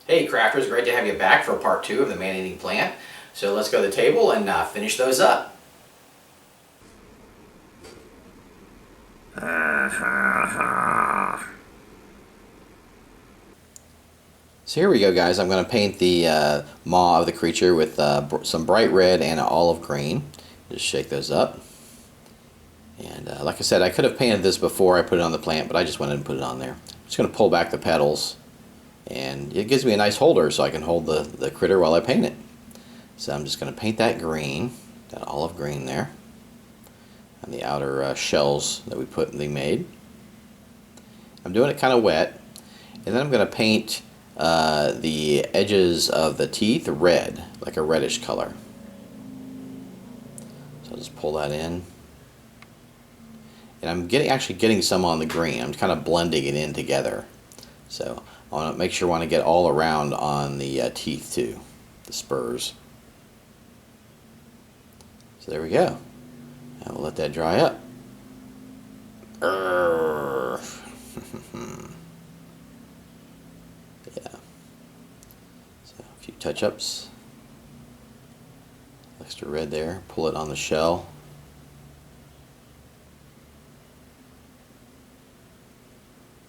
Hey crafters, great to have you back for part 2 of the man-eating plant. So let's go to the table and finish those up. So here we go, guys. I'm going to paint the maw of the creature with some bright red and an olive green. Just shake those up. And like I said, I could have painted this before I put it on the plant, but I just went ahead and put it on there. I'm just going to pull back the petals, and it gives me a nice holder so I can hold the critter while I paint it. So I'm just going to paint that green, that olive green there, on the outer shells that we made. I'm doing it kind of wet, and then I'm going to paint the edges of the teeth red, like a reddish color. So I'll just pull that in. And I'm actually getting some on the green. I'm kind of blending it in together. So I want to make sure I want to get all around on the teeth too, the spurs. So there we go. And we'll let that dry up. Yeah. So a few touch-ups. Extra red there. Pull it on the shell.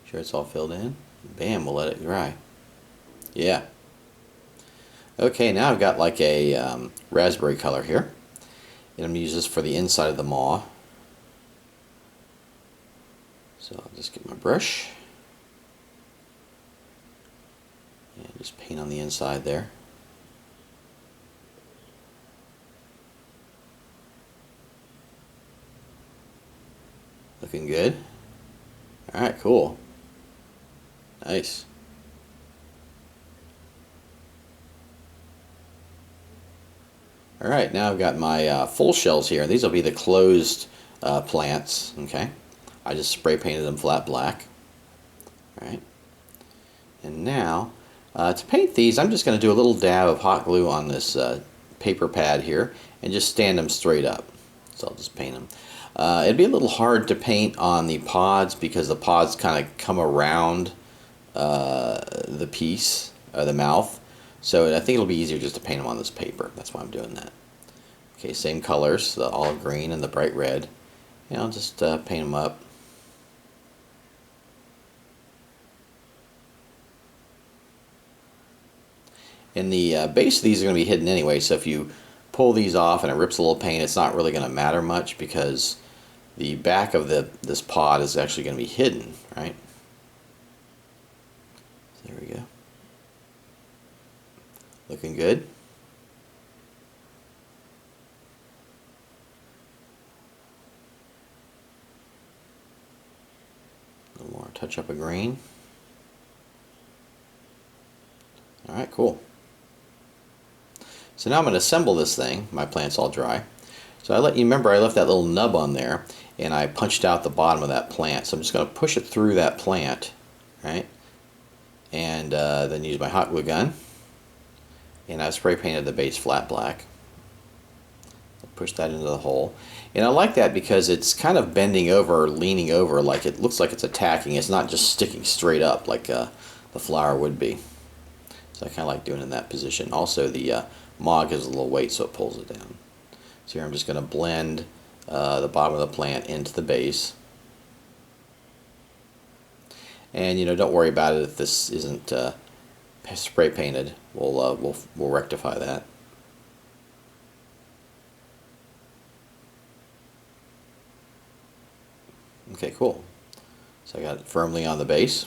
Sure it's all filled in. Bam, we'll let it dry. Yeah. Okay, now I've got like a raspberry color here. And I'm going to use this for the inside of the maw. So I'll just get my brush. And just paint on the inside there. Looking good. Alright, cool. Nice. Alright, now I've got my full shells here. These will be the closed plants. Okay, I just spray painted them flat black. Alright, and now to paint these, I'm just going to do a little dab of hot glue on this paper pad here and just stand them straight up. So I'll just paint them. It'd be a little hard to paint on the pods because the pods kind of come around the piece, the mouth. So I think it'll be easier just to paint them on this paper. That's why I'm doing that. Okay, same colors, the olive green and the bright red. And I'll just paint them up. And the base of these are going to be hidden anyway, so if you pull these off and it rips a little paint, it's not really going to matter much because the back of this pod is actually going to be hidden, right? There we go. Looking good. A little more touch up of green. Alright, cool. So now I'm going to assemble this thing. My plant's all dry. So remember I left that little nub on there and I punched out the bottom of that plant. So I'm just going to push it through that plant, right? And then use my hot glue gun. And I've spray painted the base flat black. Push that into the hole. And I like that because it's kind of bending over, leaning over, like it looks like it's attacking. It's not just sticking straight up like the flower would be. So I kind of like doing it in that position. Also the maw gives a little weight so it pulls it down. So here I'm just going to blend the bottom of the plant into the base. And don't worry about it if this isn't spray painted. We'll rectify that. Okay, cool. So I got it firmly on the base.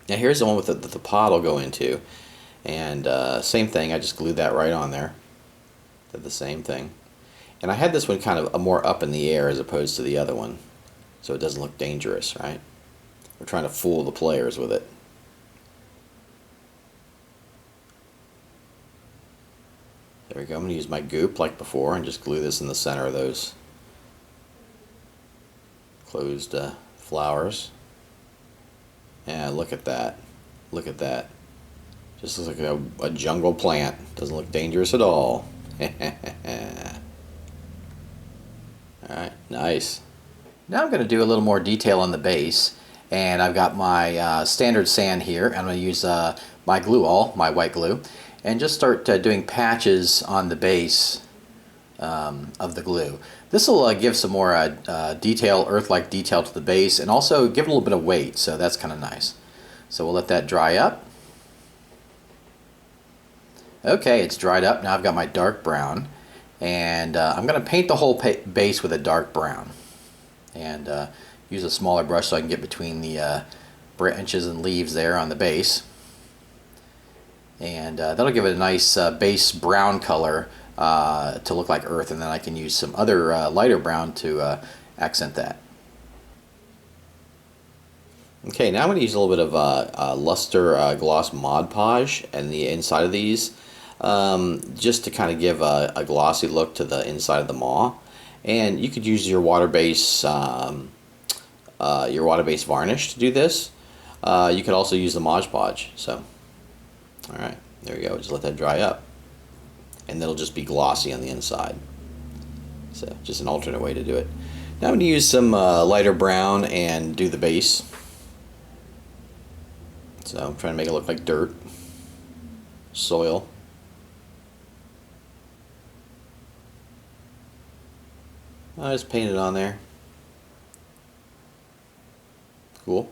Now here's the one with the pod will go into, and same thing. I just glued that right on there. Did the same thing, and I had this one kind of more up in the air as opposed to the other one, so it doesn't look dangerous, right? We're trying to fool the players with it. There we go. I'm going to use my goop like before and just glue this in the center of those closed flowers. And look at that. Look at that. Just looks like a jungle plant. Doesn't look dangerous at all. Alright, nice. Now I'm going to do a little more detail on the base. And I've got my standard sand here. I'm going to use my glue all, my white glue, and just start doing patches on the base of the glue. This will give some more detail, earth-like detail to the base, and also give it a little bit of weight, so that's kind of nice. So we'll let that dry up. Okay, it's dried up. Now I've got my dark brown, and I'm going to paint the whole base with a dark brown, and use a smaller brush so I can get between the branches and leaves there on the base. And that'll give it a nice base brown color to look like earth, and then I can use some other lighter brown to accent that. Okay, now I'm going to use a little bit of luster gloss Mod Podge in the inside of these, just to kind of give a glossy look to the inside of the maw. And you could use your water-based varnish to do this. You could also use the Mod Podge. So, all right, there you go. Just let that dry up, and it'll just be glossy on the inside. So, just an alternate way to do it. Now I'm going to use some lighter brown and do the base. So I'm trying to make it look like dirt, soil. I just paint it on there. Cool.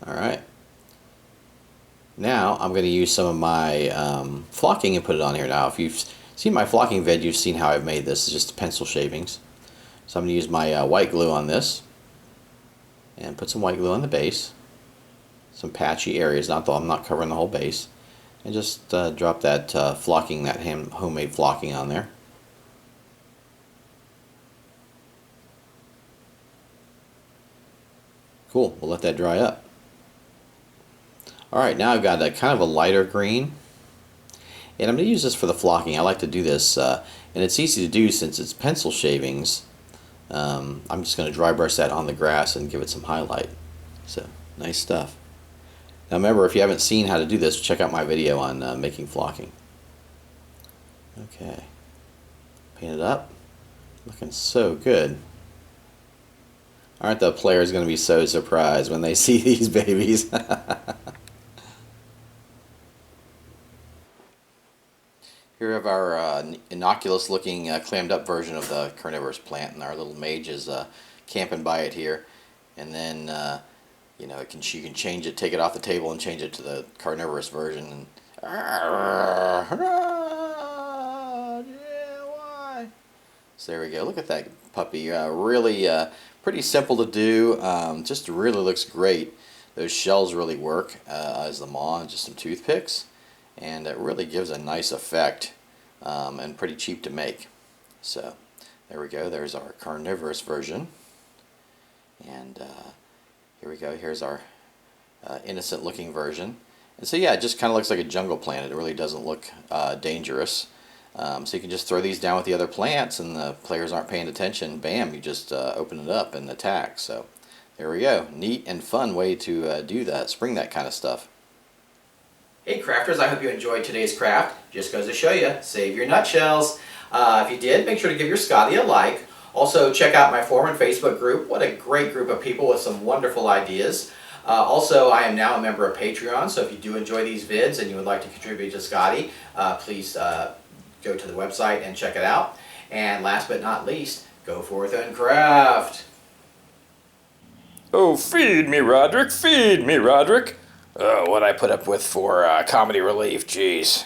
Alright. Now I'm going to use some of my flocking and put it on here. Now if you've seen my flocking vid, you've seen how I've made this. It's just pencil shavings. So I'm going to use my white glue on this. And put some white glue on the base. Some patchy areas, I'm not covering the whole base. And just drop that flocking, that homemade flocking on there. Cool, we'll let that dry up. Alright, now I've got a kind of a lighter green. And I'm going to use this for the flocking. I like to do this, and it's easy to do since it's pencil shavings. I'm just going to dry brush that on the grass and give it some highlight. So, nice stuff. Now remember, if you haven't seen how to do this, check out my video on making flocking. Okay. Paint it up. Looking so good. Aren't the players going to be so surprised when they see these babies? Here we have our innocuous looking clammed up version of the carnivorous plant, and our little mage is camping by it here. And then you know, you can change it, take it off the table and change it to the carnivorous version. And so there we go. Look at that puppy. Really pretty simple to do. Just really looks great. Those shells really work as the maw, and just some toothpicks. And it really gives a nice effect, and pretty cheap to make. So there we go. There's our carnivorous version, and here we go. Here's our innocent looking version. And so yeah, it just kind of looks like a jungle plant. It really doesn't look dangerous. So you can just throw these down with the other plants, and the players aren't paying attention. Bam, you just open it up and attack. So there we go. Neat and fun way to do that, spring that kind of stuff. Hey crafters, I hope you enjoyed today's craft. Just goes to show you, save your nutshells. If you did, make sure to give your Scotty a like. Also, check out my forum and Facebook group. What a great group of people with some wonderful ideas. Also, I am now a member of Patreon, so if you do enjoy these vids and you would like to contribute to Scotty, please go to the website and check it out. And last but not least, go forth and craft. Oh, feed me, Roderick, feed me, Roderick. Oh, what I put up with for comedy relief, jeez.